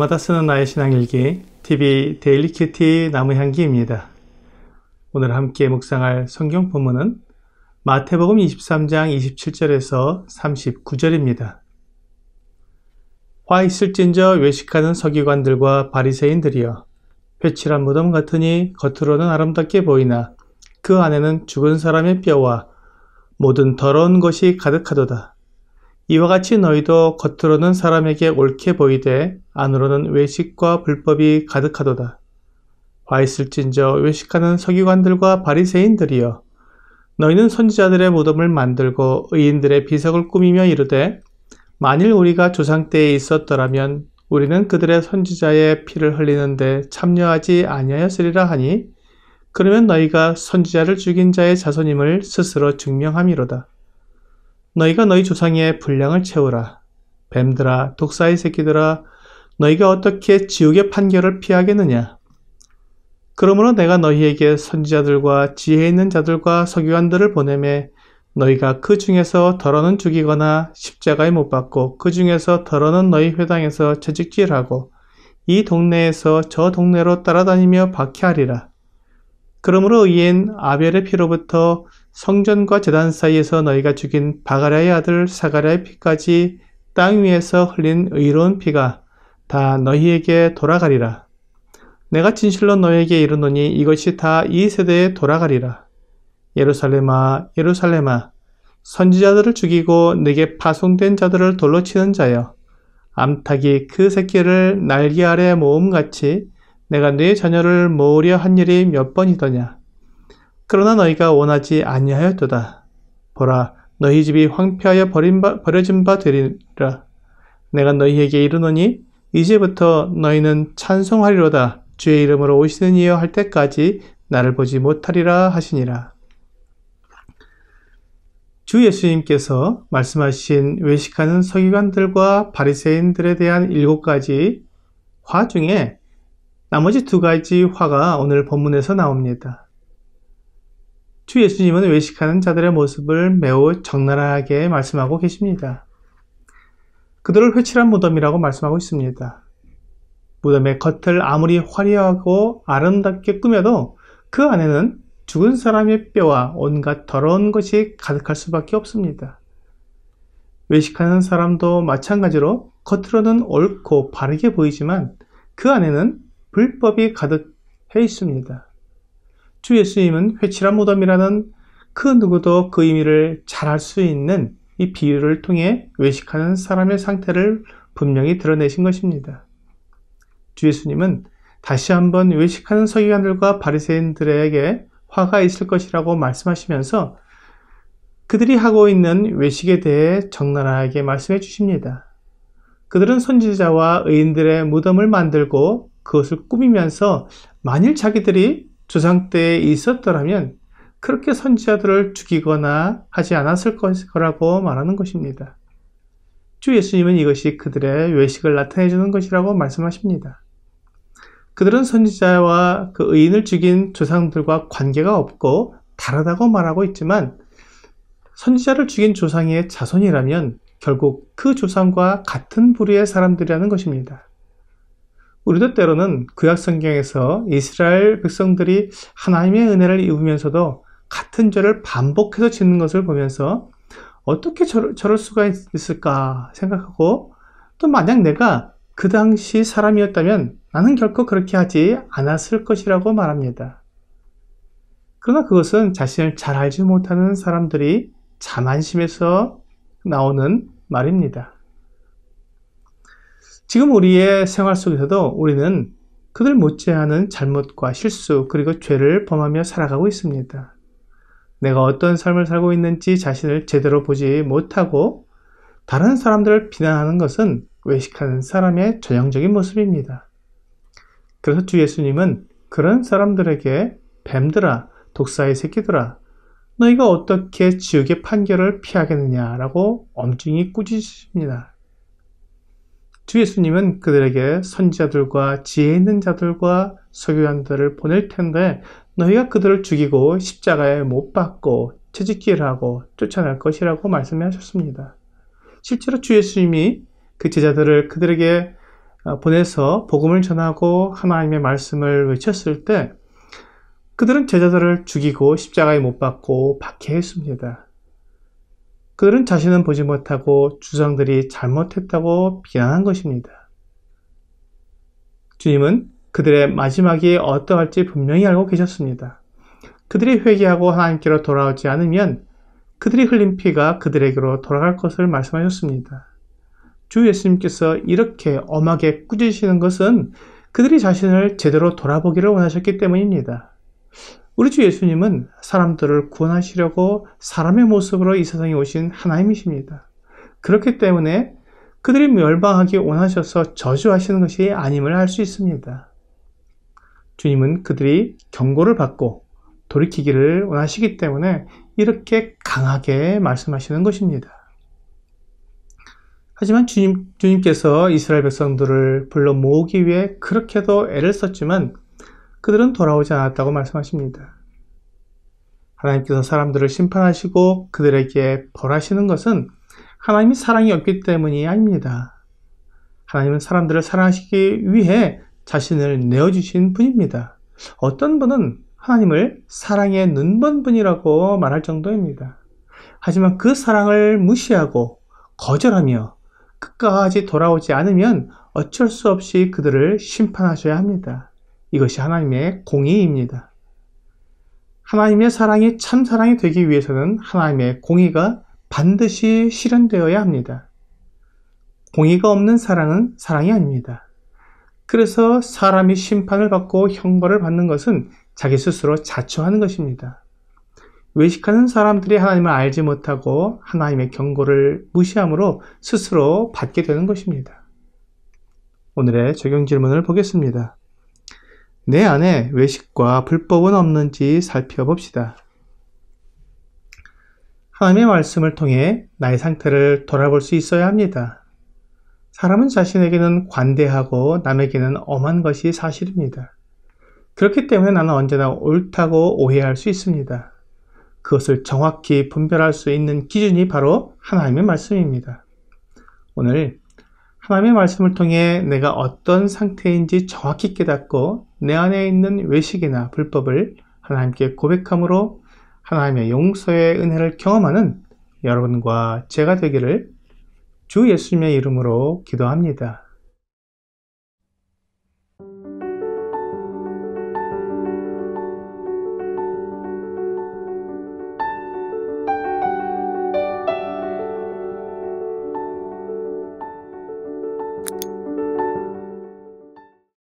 날마다 쓰는 나의 신앙일기 TV 데일리 큐티 나무향기입니다. 오늘 함께 묵상할 성경 본문은 마태복음 23장 27절에서 39절입니다. 화 있을진저 외식하는 서기관들과 바리새인들이여, 회칠한 무덤 같으니 겉으로는 아름답게 보이나 그 안에는 죽은 사람의 뼈와 모든 더러운 것이 가득하도다. 이와 같이 너희도 겉으로는 사람에게 옳게 보이되 안으로는 외식과 불법이 가득하도다. 화 있을진저 외식하는 서기관들과 바리새인들이여, 너희는 선지자들의 무덤을 만들고 의인들의 비석을 꾸미며 이르되 만일 우리가 조상 때에 있었더라면 우리는 그들의 선지자의 피를 흘리는데 참여하지 아니하였으리라 하니, 그러면 너희가 선지자를 죽인 자의 자손임을 스스로 증명함이로다. 너희가 너희 조상의 분량을 채우라. 뱀들아, 독사의 새끼들아, 너희가 어떻게 지옥의 판결을 피하겠느냐? 그러므로 내가 너희에게 선지자들과 지혜 있는 자들과 서기관들을 보내매 너희가 그 중에서 더러는 죽이거나 십자가에 못 박고 그 중에서 더러는 너희 회당에서 채찍질하고 이 동네에서 저 동네로 따라다니며 박해하리라. 그러므로 의인 아벨의 피로부터 성전과 제단 사이에서 너희가 죽인 바가랴의 아들 사가랴의 피까지 땅 위에서 흘린 의로운 피가 다 너희에게 돌아가리라. 내가 진실로 너희에게 이르노니 이것이 다 이 세대에 돌아가리라. 예루살렘아, 예루살렘아, 선지자들을 죽이고 네게 파송된 자들을 돌로 치는 자여, 암탉이 그 새끼를 날개 아래 모음같이 내가 네 자녀를 모으려 한 일이 몇 번이더냐. 그러나 너희가 원하지 아니하였도다. 보라, 너희 집이 황폐하여 버려진 바 되리라. 내가 너희에게 이르노니 이제부터 너희는 찬송하리로다. 주의 이름으로 오시는 이여 할 때까지 나를 보지 못하리라 하시니라. 주 예수님께서 말씀하신 외식하는 서기관들과 바리새인들에 대한 7가지 화 중에 나머지 2가지 화가 오늘 본문에서 나옵니다. 주 예수님은 외식하는 자들의 모습을 매우 적나라하게 말씀하고 계십니다. 그들을 회칠한 무덤이라고 말씀하고 있습니다. 무덤의 겉을 아무리 화려하고 아름답게 꾸며도 그 안에는 죽은 사람의 뼈와 온갖 더러운 것이 가득할 수밖에 없습니다. 외식하는 사람도 마찬가지로 겉으로는 옳고 바르게 보이지만 그 안에는 불법이 가득해 있습니다. 주 예수님은 회칠한 무덤이라는 그 누구도 그 의미를 잘 알 수 있는 이 비유를 통해 외식하는 사람의 상태를 분명히 드러내신 것입니다. 주 예수님은 다시 한번 외식하는 서기관들과 바리새인들에게 화가 있을 것이라고 말씀하시면서 그들이 하고 있는 외식에 대해 적나라하게 말씀해 주십니다. 그들은 선지자와 의인들의 무덤을 만들고 그것을 꾸미면서 만일 자기들이 조상 때에 있었더라면 그렇게 선지자들을 죽이거나 하지 않았을 거라고 말하는 것입니다. 주 예수님은 이것이 그들의 외식을 나타내 주는 것이라고 말씀하십니다. 그들은 선지자와 그 의인을 죽인 조상들과 관계가 없고 다르다고 말하고 있지만, 선지자를 죽인 조상의 자손이라면 결국 그 조상과 같은 부류의 사람들이라는 것입니다. 우리도 때로는 구약 성경에서 이스라엘 백성들이 하나님의 은혜를 입으면서도 같은 죄를 반복해서 짓는 것을 보면서 어떻게 저럴 수가 있을까 생각하고, 또 만약 내가 그 당시 사람이었다면 나는 결코 그렇게 하지 않았을 것이라고 말합니다. 그러나 그것은 자신을 잘 알지 못하는 사람들이 자만심에서 나오는 말입니다. 지금 우리의 생활 속에서도 우리는 그들 못지않은 잘못과 실수 그리고 죄를 범하며 살아가고 있습니다. 내가 어떤 삶을 살고 있는지 자신을 제대로 보지 못하고 다른 사람들을 비난하는 것은 외식하는 사람의 전형적인 모습입니다. 그래서 주 예수님은 그런 사람들에게 뱀들아, 독사의 새끼들아, 너희가 어떻게 지옥의 판결을 피하겠느냐라고 엄중히 꾸짖으십니다. 주 예수님은 그들에게 선지자들과 지혜 있는 자들과 서기관들을 보낼 텐데 너희가 그들을 죽이고 십자가에 못 박고 채찍질하고 쫓아낼 것이라고 말씀하셨습니다. 실제로 주 예수님이 그 제자들을 그들에게 보내서 복음을 전하고 하나님의 말씀을 외쳤을 때 그들은 제자들을 죽이고 십자가에 못 박고 박해했습니다. 그들은 자신은 보지 못하고 주장들이 잘못했다고 비난한 것입니다. 주님은 그들의 마지막이 어떠할지 분명히 알고 계셨습니다. 그들이 회개하고 하나님께로 돌아오지 않으면 그들이 흘린 피가 그들에게로 돌아갈 것을 말씀하셨습니다. 주 예수님께서 이렇게 엄하게 꾸짖으시는 것은 그들이 자신을 제대로 돌아보기를 원하셨기 때문입니다. 우리 주 예수님은 사람들을 구원하시려고 사람의 모습으로 이 세상에 오신 하나님이십니다. 그렇기 때문에 그들이 멸망하기 원하셔서 저주하시는 것이 아님을 알 수 있습니다. 주님은 그들이 경고를 받고 돌이키기를 원하시기 때문에 이렇게 강하게 말씀하시는 것입니다. 하지만 주님께서 이스라엘 백성들을 불러 모으기 위해 그렇게도 애를 썼지만 그들은 돌아오지 않았다고 말씀하십니다. 하나님께서 사람들을 심판하시고 그들에게 벌하시는 것은 하나님이 사랑이 없기 때문이 아닙니다. 하나님은 사람들을 사랑하시기 위해 자신을 내어주신 분입니다. 어떤 분은 하나님을 사랑의 눈먼 분이라고 말할 정도입니다. 하지만 그 사랑을 무시하고 거절하며 끝까지 돌아오지 않으면 어쩔 수 없이 그들을 심판하셔야 합니다. 이것이 하나님의 공의입니다. 하나님의 사랑이 참 사랑이 되기 위해서는 하나님의 공의가 반드시 실현되어야 합니다. 공의가 없는 사랑은 사랑이 아닙니다. 그래서 사람이 심판을 받고 형벌을 받는 것은 자기 스스로 자초하는 것입니다. 외식하는 사람들이 하나님을 알지 못하고 하나님의 경고를 무시함으로 스스로 받게 되는 것입니다. 오늘의 적용 질문을 보겠습니다. 내 안에 외식과 불법은 없는지 살펴봅시다. 하나님의 말씀을 통해 나의 상태를 돌아볼 수 있어야 합니다. 사람은 자신에게는 관대하고 남에게는 엄한 것이 사실입니다. 그렇기 때문에 나는 언제나 옳다고 오해할 수 있습니다. 그것을 정확히 분별할 수 있는 기준이 바로 하나님의 말씀입니다. 오늘 하나님의 말씀을 통해 내가 어떤 상태인지 정확히 깨닫고 내 안에 있는 외식이나 불법을 하나님께 고백함으로 하나님의 용서의 은혜를 경험하는 여러분과 제가 되기를 주 예수님의 이름으로 기도합니다.